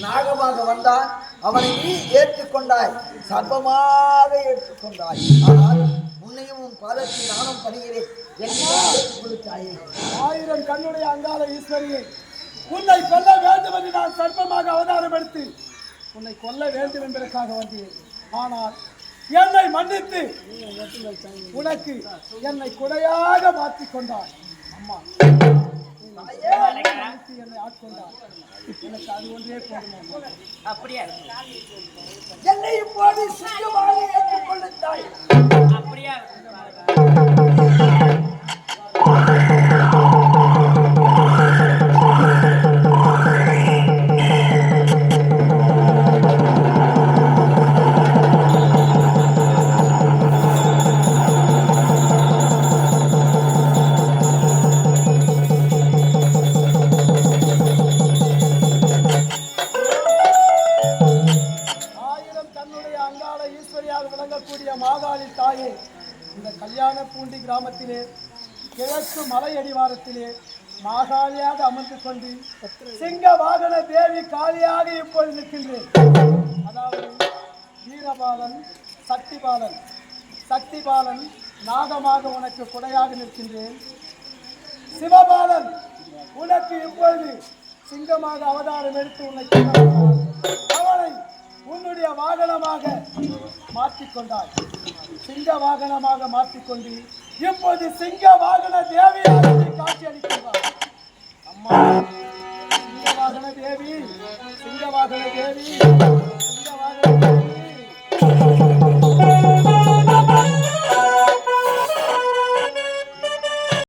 நாகமாக வந்தான். அவனை நீ ஏற்றுக்கொண்டாய், சர்ப்பமாக ஏற்றுக்கொண்டாய். ஆனால் உன்னையும் உன் பாதத்தில் நானும் பணிகிறேன். ஆயிரம் கண்ணுடைய அங்காள ஈஸ்வரியை உன்னை கொல்ல வேண்டும் என்று நான் சர்ப்பமாக அவதாரம் எடுத்து உன்னை கொல்ல வேண்டும் என்பதற்காக வந்தேன். ஆனால் என்னை மன்னித்து உனக்கு என்னை குடையாக மாற்றிக் கொண்டார். அம்மா என்னை ஆட்கொண்டார். எனக்கு அது ஒன்றே போதும். அப்படியா என்னை இப்போது சிங்கமாக ஏற்றுக்கொள்ளுத்தாய். அப்படியா மாகாளி தாயே, இந்த கல்யாண பூண்டி கிராமத்திலே கிழக்கு மலை அடிவாரத்திலே மாகாளியாக அமர்ந்து கொண்டு சிங்க வாகன தேவி காளியாக இப்பொழுது நிற்கின்றேன். அதாவது வீரபாலன் சக்திபாலன் நாகமாக உனக்கு குடையாக நிற்கின்றேன். சிவபாலன் உனக்கு இப்பொழுது சிங்கமாக அவதாரம் எடுத்து உன்னை அவனை உன்னுடைய வாகனமாக மாற்றிக்கொண்டாய். சிங்க வாகனமாக மாற்றிக்கொண்டு இப்போது சிங்க வாகன தேவியாக காட்சி அளிக்கின்றார். அம்மா சிங்க வாகன தேவி, சிங்க வாகன தேவி, சிங்க வாகன